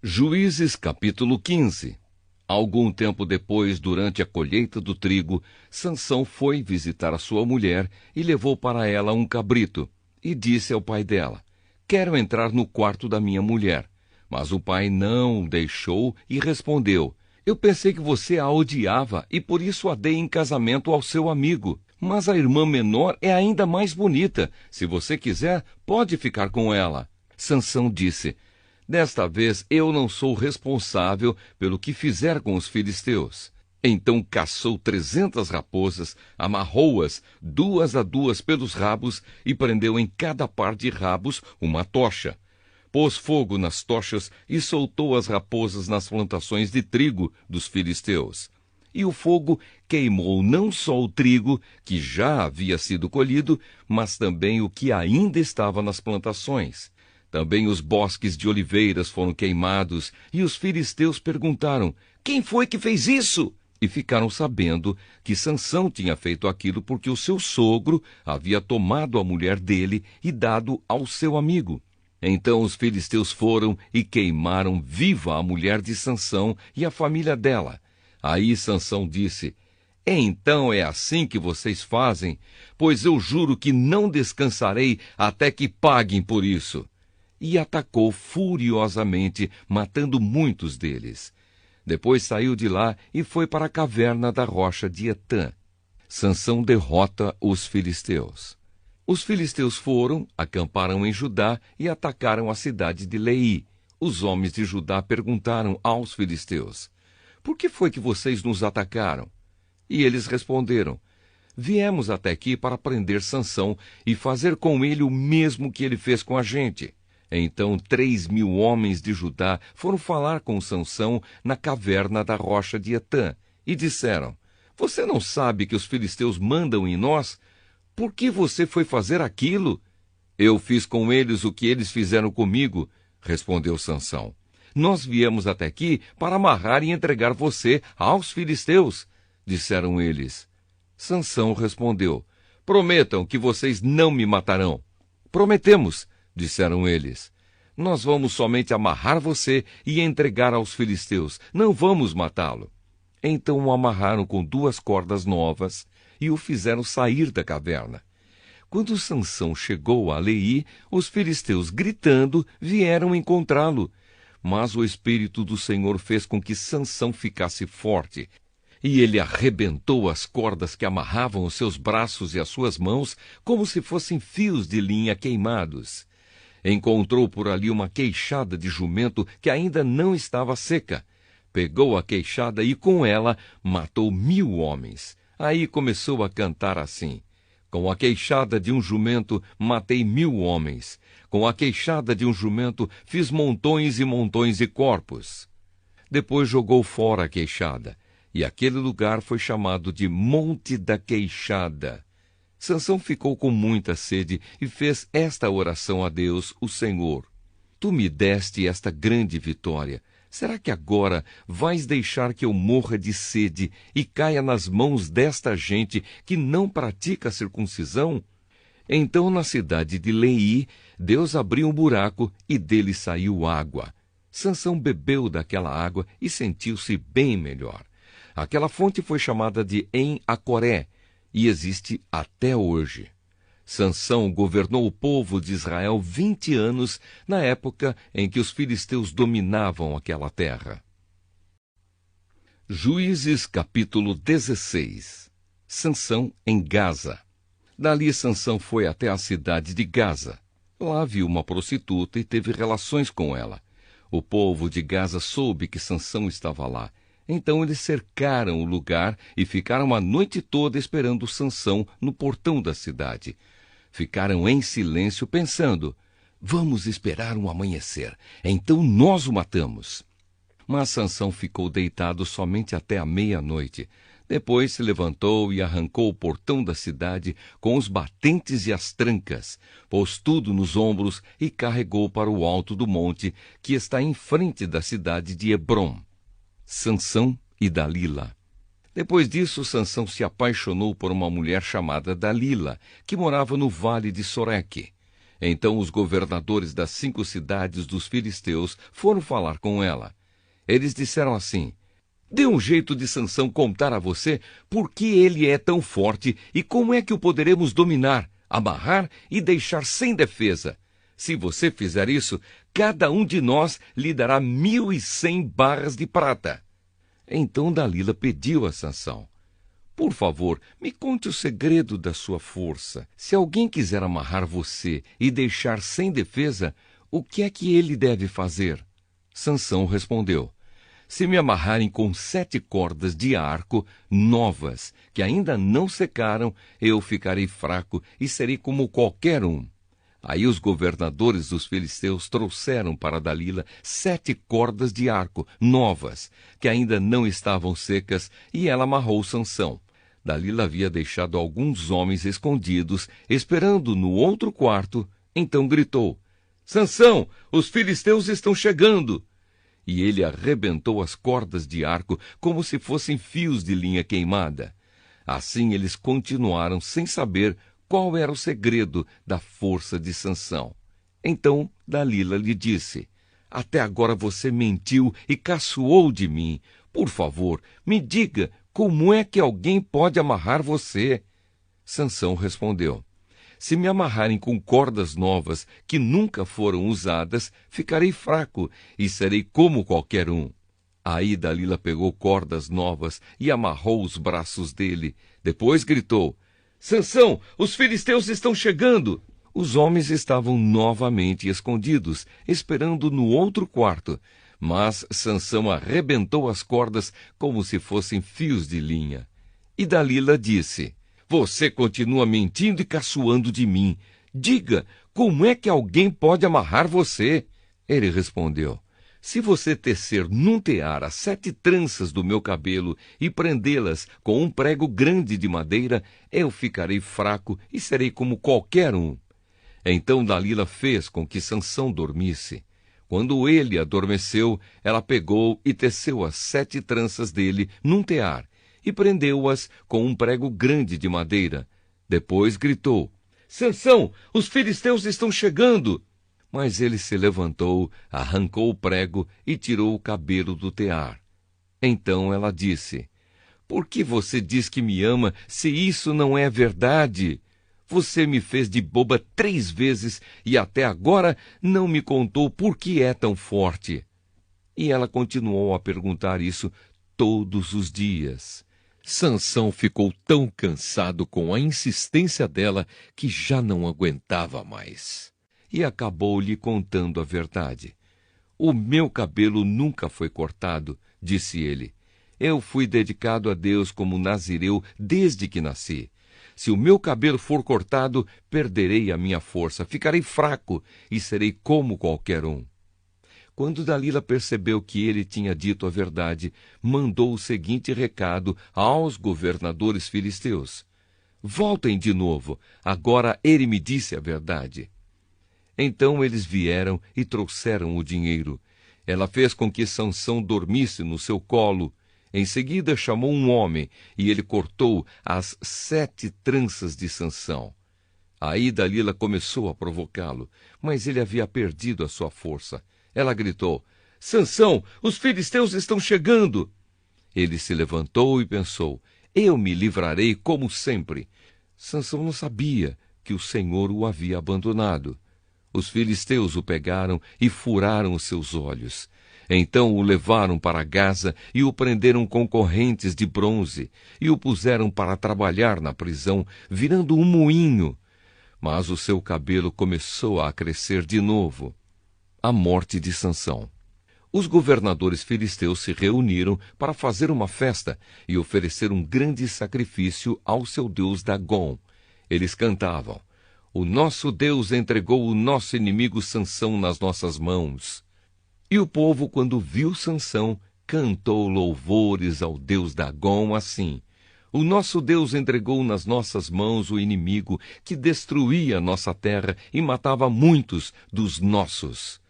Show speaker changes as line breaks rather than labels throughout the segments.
Juízes capítulo 15. Algum tempo depois, durante a colheita do trigo, Sansão foi visitar a sua mulher e levou para ela um cabrito, e disse ao pai dela: quero entrar no quarto da minha mulher. Mas o pai não o deixou e respondeu: eu pensei que você a odiava e por isso a dei em casamento ao seu amigo. Mas a irmã menor é ainda mais bonita. Se você quiser, pode ficar com ela. Sansão disse: desta vez eu não sou responsável pelo que fizer com os filisteus. Então caçou 300 raposas, amarrou-as 2 a 2 pelos rabos e prendeu em cada par de rabos uma tocha. Pôs fogo nas tochas e soltou as raposas nas plantações de trigo dos filisteus. E o fogo queimou não só o trigo, que já havia sido colhido, mas também o que ainda estava nas plantações. Também os bosques de oliveiras foram queimados, e os filisteus perguntaram: quem foi que fez isso? E ficaram sabendo que Sansão tinha feito aquilo porque o seu sogro havia tomado a mulher dele e dado ao seu amigo. Então os filisteus foram e queimaram viva a mulher de Sansão e a família dela. Aí Sansão disse: então é assim que vocês fazem? Pois eu juro que não descansarei até que paguem por isso. E atacou furiosamente, matando muitos deles. Depois saiu de lá e foi para a caverna da rocha de Etã. Sansão derrota os filisteus. Os filisteus foram, acamparam em Judá e atacaram a cidade de Leí. Os homens de Judá perguntaram aos filisteus: por que foi que vocês nos atacaram? E eles responderam: viemos até aqui para prender Sansão e fazer com ele o mesmo que ele fez com a gente. Então 3.000 homens de Judá foram falar com Sansão na caverna da rocha de Etã e disseram: você não sabe que os filisteus mandam em nós? Por que você foi fazer aquilo? Eu fiz com eles o que eles fizeram comigo, respondeu Sansão. Nós viemos até aqui para amarrar e entregar você aos filisteus, disseram eles. Sansão respondeu: prometam que vocês não me matarão. Prometemos, disseram eles. Nós vamos somente amarrar você e entregar aos filisteus, não vamos matá-lo. Então o amarraram com 2 cordas novas e o fizeram sair da caverna. Quando Sansão chegou a Leí, os filisteus, gritando, vieram encontrá-lo. Mas o Espírito do Senhor fez com que Sansão ficasse forte, e ele arrebentou as cordas que amarravam os seus braços e as suas mãos, como se fossem fios de linha queimados. Encontrou por ali uma queixada de jumento que ainda não estava seca. Pegou a queixada e com ela matou 1.000 homens. Aí começou a cantar assim: com a queixada de um jumento matei 1.000 homens. Com a queixada de um jumento fiz montões e montões de corpos. Depois jogou fora a queixada, e aquele lugar foi chamado de Monte da Queixada. Sansão ficou com muita sede e fez esta oração a Deus, o Senhor: tu me deste esta grande vitória. Será que agora vais deixar que eu morra de sede e caia nas mãos desta gente que não pratica a circuncisão? Então, na cidade de Leí, Deus abriu um buraco e dele saiu água. Sansão bebeu daquela água e sentiu-se bem melhor. Aquela fonte foi chamada de En-Acoré e existe até hoje. Sansão governou o povo de Israel 20 anos, na época em que os filisteus dominavam aquela terra. Juízes capítulo 16. Sansão em Gaza. Dali Sansão foi até a cidade de Gaza. Lá viu uma prostituta e teve relações com ela. O povo de Gaza soube que Sansão estava lá. Então eles cercaram o lugar e ficaram a noite toda esperando Sansão no portão da cidade. Ficaram em silêncio pensando: vamos esperar um amanhecer, então nós o matamos. Mas Sansão ficou deitado somente até a meia-noite. Depois se levantou e arrancou o portão da cidade com os batentes e as trancas, pôs tudo nos ombros e carregou para o alto do monte que está em frente da cidade de Hebrom. Sansão e Dalila. Depois disso, Sansão se apaixonou por uma mulher chamada Dalila, que morava no vale de Soreque. Então os governadores das 5 cidades dos filisteus foram falar com ela. Eles disseram assim: dê um jeito de Sansão contar a você por que ele é tão forte e como é que o poderemos dominar, amarrar e deixar sem defesa. Se você fizer isso, cada um de nós lhe dará 1.100 barras de prata. Então Dalila pediu a Sansão: por favor, me conte o segredo da sua força. Se alguém quiser amarrar você e deixar sem defesa, o que é que ele deve fazer? Sansão respondeu: se me amarrarem com 7 cordas de arco novas, que ainda não secaram, eu ficarei fraco e serei como qualquer um. Aí os governadores dos filisteus trouxeram para Dalila 7 cordas de arco novas, que ainda não estavam secas, e ela amarrou Sansão. Dalila havia deixado alguns homens escondidos, esperando no outro quarto. Então gritou: Sansão, os filisteus estão chegando! E ele arrebentou as cordas de arco como se fossem fios de linha queimada. Assim eles continuaram sem saber qual era o segredo da força de Sansão. Então Dalila lhe disse: até agora você mentiu e caçoou de mim. Por favor, me diga como é que alguém pode amarrar você. Sansão respondeu: se me amarrarem com cordas novas que nunca foram usadas, ficarei fraco e serei como qualquer um. Aí Dalila pegou cordas novas e amarrou os braços dele. Depois gritou: Sansão, os filisteus estão chegando! Os homens estavam novamente escondidos, esperando no outro quarto. Mas Sansão arrebentou as cordas como se fossem fios de linha. E Dalila disse: você continua mentindo e caçoando de mim. Diga, como é que alguém pode amarrar você? Ele respondeu: se você tecer num tear as 7 tranças do meu cabelo e prendê-las com um prego grande de madeira, eu ficarei fraco e serei como qualquer um. Então Dalila fez com que Sansão dormisse. Quando ele adormeceu, ela pegou e teceu as 7 tranças dele num tear e prendeu-as com um prego grande de madeira. Depois gritou: Sansão, os filisteus estão chegando! Mas ele se levantou, arrancou o prego e tirou o cabelo do tear. Então ela disse: por que você diz que me ama se isso não é verdade? Você me fez de boba 3 vezes e até agora não me contou por que é tão forte. E ela continuou a perguntar isso todos os dias. Sansão ficou tão cansado com a insistência dela que já não aguentava mais. E acabou lhe contando a verdade. O meu cabelo nunca foi cortado, disse ele. Eu fui dedicado a Deus como nazireu desde que nasci. Se o meu cabelo for cortado, perderei a minha força, ficarei fraco e serei como qualquer um. Quando Dalila percebeu que ele tinha dito a verdade, mandou o seguinte recado aos governadores filisteus: voltem de novo, agora ele me disse a verdade. Então eles vieram e trouxeram o dinheiro. Ela fez com que Sansão dormisse no seu colo. Em seguida chamou um homem, e ele cortou as 7 tranças de Sansão. Aí Dalila começou a provocá-lo, mas ele havia perdido a sua força. Ela gritou: Sansão, os filisteus estão chegando! Ele se levantou e pensou: eu me livrarei como sempre. Sansão não sabia que o Senhor o havia abandonado. Os filisteus o pegaram e furaram os seus olhos. Então o levaram para Gaza e o prenderam com correntes de bronze e o puseram para trabalhar na prisão, virando um moinho. Mas o seu cabelo começou a crescer de novo. A morte de Sansão. Os governadores filisteus se reuniram para fazer uma festa e oferecer um grande sacrifício ao seu deus Dagom. Eles cantavam: o nosso Deus entregou o nosso inimigo Sansão nas nossas mãos. E o povo, quando viu Sansão, cantou louvores ao deus Dagom assim: o nosso Deus entregou nas nossas mãos o inimigo que destruía nossa terra e matava muitos dos nossos.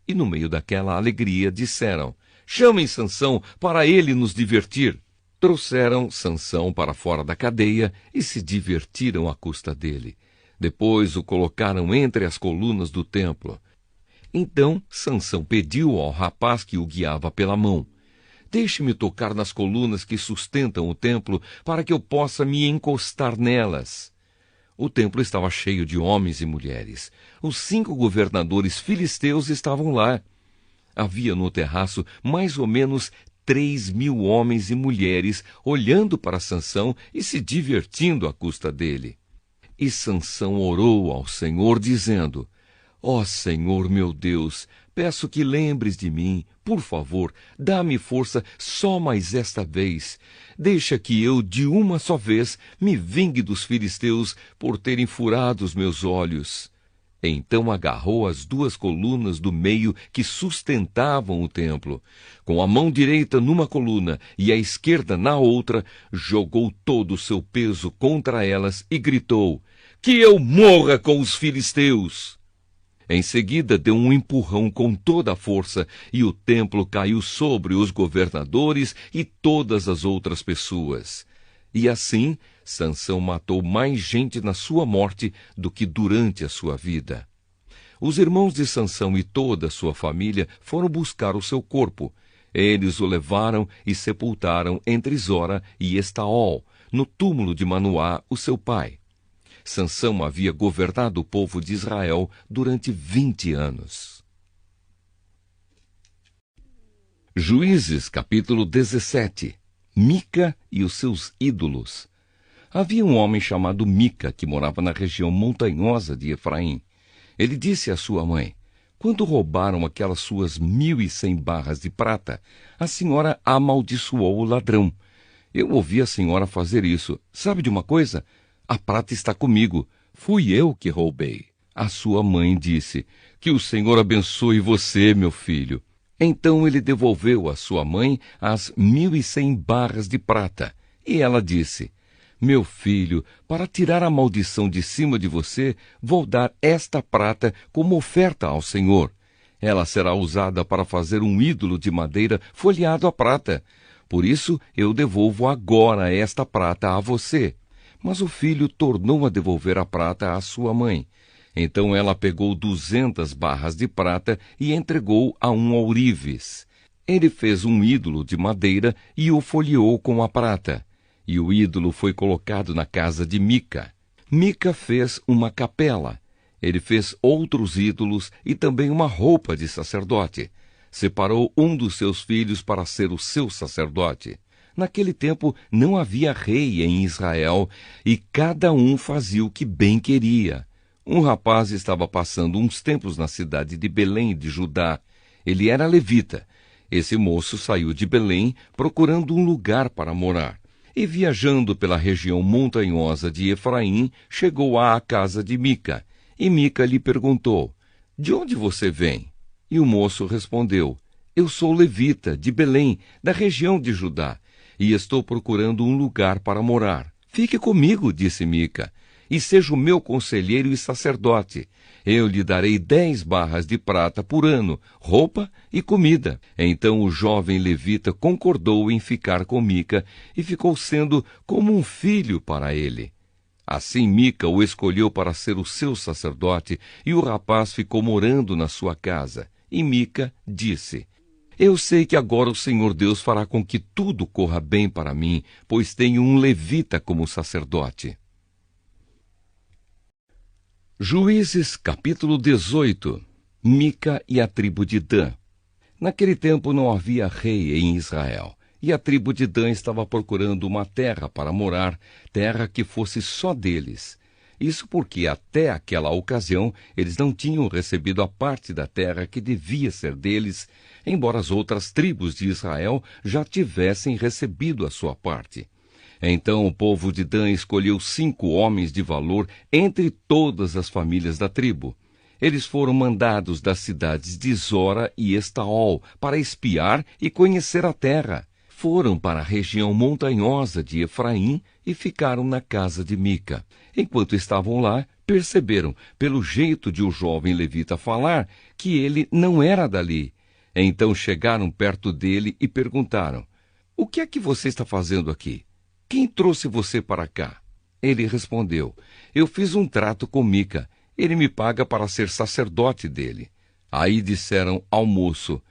E no meio daquela alegria disseram: chamem Sansão para ele nos divertir. Trouxeram Sansão para fora da cadeia e se divertiram à custa dele. Depois o colocaram entre as colunas do templo. Então Sansão pediu ao rapaz que o guiava pela mão: deixe-me tocar nas colunas que sustentam o templo, para que eu possa me encostar nelas. O templo estava cheio de homens e mulheres. Os 5 governadores filisteus estavam lá. Havia no terraço mais ou menos 3.000 homens e mulheres olhando para Sansão e se divertindo à custa dele. E Sansão orou ao Senhor, dizendo: ó Senhor meu Deus, peço que lembres de mim, por favor, dá-me força só mais esta vez. Deixa que eu, de uma só vez, me vingue dos filisteus por terem furado os meus olhos. Então agarrou as 2 colunas do meio que sustentavam o templo. Com a mão direita numa coluna e a esquerda na outra, jogou todo o seu peso contra elas e gritou: que eu morra com os filisteus! Em seguida deu um empurrão com toda a força e o templo caiu sobre os governadores e todas as outras pessoas. E assim Sansão matou mais gente na sua morte do que durante a sua vida. Os irmãos de Sansão e toda a sua família foram buscar o seu corpo. Eles o levaram e sepultaram entre Zora e Estaol, no túmulo de Manoá, o seu pai. Sansão havia governado o povo de Israel durante 20 anos. Juízes, capítulo 17. Mica e os seus ídolos. Havia um homem chamado Mica que morava na região montanhosa de Efraim. Ele disse à sua mãe: quando roubaram aquelas suas 1.100 barras de prata, a senhora amaldiçoou o ladrão. Eu ouvi a senhora fazer isso. Sabe de uma coisa? A prata está comigo. Fui eu que roubei. A sua mãe disse: que o Senhor abençoe você, meu filho. Então ele devolveu à sua mãe as 1.100 barras de prata. E ela disse: meu filho, para tirar a maldição de cima de você, vou dar esta prata como oferta ao Senhor. Ela será usada para fazer um ídolo de madeira folheado a prata. Por isso eu devolvo agora esta prata a você. Mas o filho tornou a devolver a prata à sua mãe. Então ela pegou 200 barras de prata e entregou a um ourives. Ele fez um ídolo de madeira e o folheou com a prata. E o ídolo foi colocado na casa de Mica. Mica fez uma capela. Ele fez outros ídolos e também uma roupa de sacerdote. Separou um dos seus filhos para ser o seu sacerdote. Naquele tempo não havia rei em Israel e cada um fazia o que bem queria. Um rapaz estava passando uns tempos na cidade de Belém de Judá. Ele era levita. Esse moço saiu de Belém procurando um lugar para morar. E viajando pela região montanhosa de Efraim, chegou à casa de Mica. E Mica lhe perguntou: de onde você vem? E o moço respondeu: eu sou levita, de Belém, da região de Judá, e estou procurando um lugar para morar. Fique comigo, disse Mica, e seja o meu conselheiro e sacerdote. Eu lhe darei 10 barras de prata por ano, roupa e comida. Então o jovem levita concordou em ficar com Mica e ficou sendo como um filho para ele. Assim Mica o escolheu para ser o seu sacerdote, e o rapaz ficou morando na sua casa. E Mica disse: eu sei que agora o Senhor Deus fará com que tudo corra bem para mim, pois tenho um levita como sacerdote. Juízes, capítulo 18. Mica e a tribo de Dan. Naquele tempo não havia rei em Israel, e a tribo de Dan estava procurando uma terra para morar, terra que fosse só deles. Isso porque até aquela ocasião eles não tinham recebido a parte da terra que devia ser deles, embora as outras tribos de Israel já tivessem recebido a sua parte. Então o povo de Dan escolheu 5 homens de valor entre todas as famílias da tribo. Eles foram mandados das cidades de Zora e Estaol para espiar e conhecer a terra. Foram para a região montanhosa de Efraim e ficaram na casa de Mica. Enquanto estavam lá, perceberam, pelo jeito de o jovem levita falar, que ele não era dali. Então chegaram perto dele e perguntaram: o que é que você está fazendo aqui? Quem trouxe você para cá? Ele respondeu: Eu fiz um trato com Mica. Ele me paga para ser sacerdote dele. Aí disseram ao moço: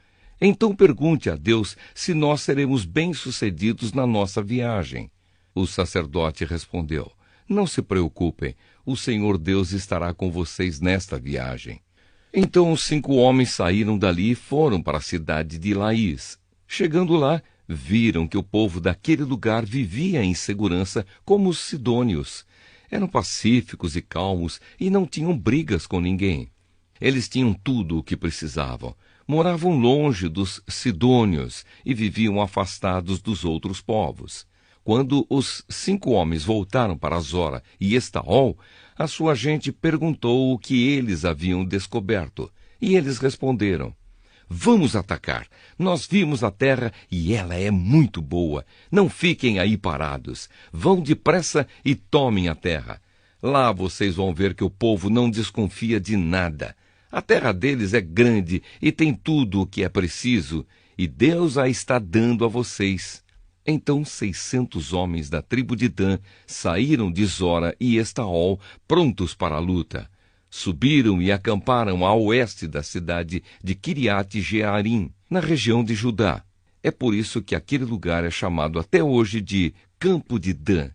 Então pergunte a Deus se nós seremos bem-sucedidos na nossa viagem. O sacerdote respondeu: Não se preocupem, o Senhor Deus estará com vocês nesta viagem. Então os 5 homens saíram dali e foram para a cidade de Laís. Chegando lá, viram que o povo daquele lugar vivia em segurança como os sidônios. Eram pacíficos e calmos e não tinham brigas com ninguém. Eles tinham tudo o que precisavam. Moravam longe dos sidônios e viviam afastados dos outros povos. Quando os 5 homens voltaram para Zora e Estaol, a sua gente perguntou o que eles haviam descoberto. E eles responderam: Vamos atacar. Nós vimos a terra e ela é muito boa. Não fiquem aí parados. Vão depressa e tomem a terra. Lá vocês vão ver que o povo não desconfia de nada. A terra deles é grande e tem tudo o que é preciso, e Deus a está dando a vocês. Então 600 homens da tribo de Dan saíram de Zora e Estaol prontos para a luta. Subiram e acamparam a oeste da cidade de Quiriate-Jearim, na região de Judá. É por isso que aquele lugar é chamado até hoje de Campo de Dan.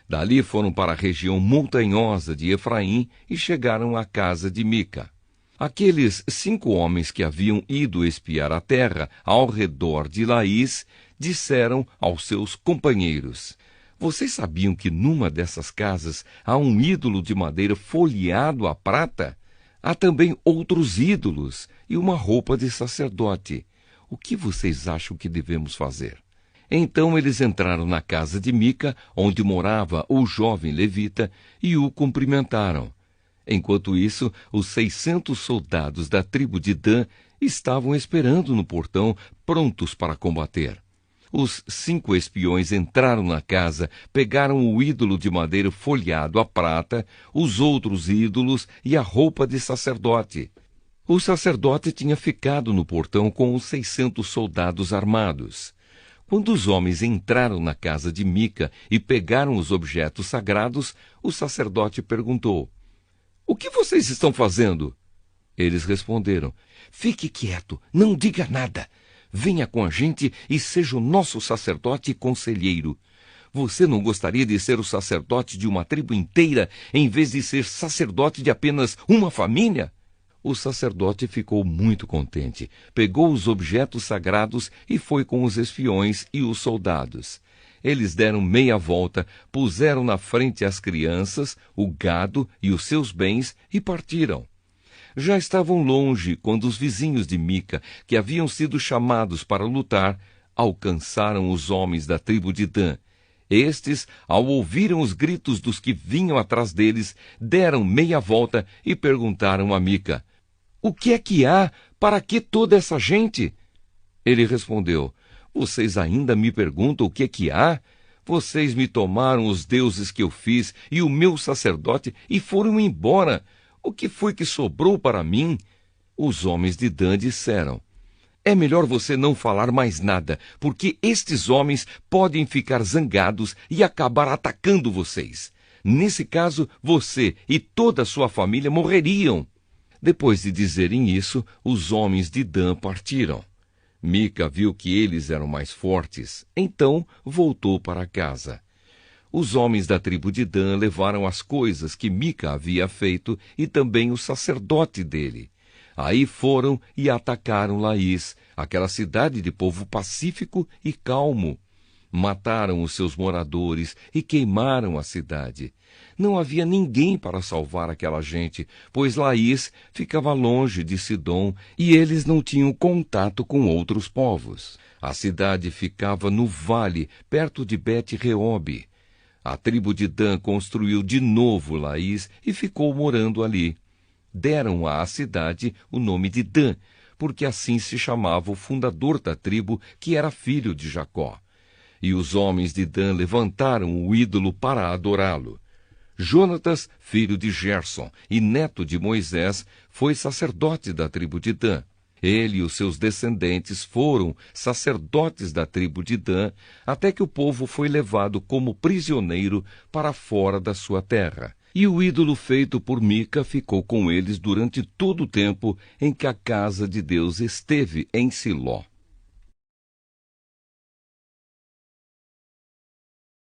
Dali foram para a região montanhosa de Efraim e chegaram à casa de Mica. Aqueles 5 homens que haviam ido espiar a terra ao redor de Laís disseram aos seus companheiros: Vocês sabiam que numa dessas casas há um ídolo de madeira folheado a prata? Há também outros ídolos e uma roupa de sacerdote. O que vocês acham que devemos fazer? Então eles entraram na casa de Mica, onde morava o jovem levita, e o cumprimentaram. Enquanto isso, os 600 soldados da tribo de Dan estavam esperando no portão, prontos para combater. Os 5 espiões entraram na casa, pegaram o ídolo de madeira folheado a prata, os outros ídolos e a roupa de sacerdote. O sacerdote tinha ficado no portão com os 600 soldados armados. Quando os homens entraram na casa de Mica e pegaram os objetos sagrados, o sacerdote perguntou: O que vocês estão fazendo? Eles responderam: Fique quieto, não diga nada. Venha com a gente e seja o nosso sacerdote e conselheiro. Você não gostaria de ser o sacerdote de uma tribo inteira, em vez de ser sacerdote de apenas uma família? O sacerdote ficou muito contente, pegou os objetos sagrados e foi com os espiões e os soldados. Eles deram meia volta, puseram na frente as crianças, o gado e os seus bens e partiram. Já estavam longe quando os vizinhos de Mica, que haviam sido chamados para lutar, alcançaram os homens da tribo de Dan. Estes, ao ouvirem os gritos dos que vinham atrás deles, deram meia volta e perguntaram a Mica: O que é que há? Para que toda essa gente? Ele respondeu: Vocês ainda me perguntam o que é que há? Vocês me tomaram os deuses que eu fiz e o meu sacerdote e foram embora. O que foi que sobrou para mim? Os homens de Dan disseram: É melhor você não falar mais nada, porque estes homens podem ficar zangados e acabar atacando vocês. Nesse caso, você e toda a sua família morreriam. Depois de dizerem isso, os homens de Dan partiram. Mica viu que eles eram mais fortes, então voltou para casa. Os homens da tribo de Dan levaram as coisas que Mica havia feito e também o sacerdote dele. Aí foram e atacaram Laís, aquela cidade de povo pacífico e calmo. Mataram os seus moradores e queimaram a cidade. Não havia ninguém para salvar aquela gente, pois Laís ficava longe de Sidom e eles não tinham contato com outros povos. A cidade ficava no vale, perto de Bet-Reobe. A tribo de Dan construiu de novo Laís e ficou morando ali. Deram à cidade o nome de Dan, porque assim se chamava o fundador da tribo, que era filho de Jacó. E os homens de Dan levantaram o ídolo para adorá-lo. Jonatas, filho de Gerson e neto de Moisés, foi sacerdote da tribo de Dan. Ele e os seus descendentes foram sacerdotes da tribo de Dan, até que o povo foi levado como prisioneiro para fora da sua terra. E o ídolo feito por Mica ficou com eles durante todo o tempo em que a casa de Deus esteve em Siló.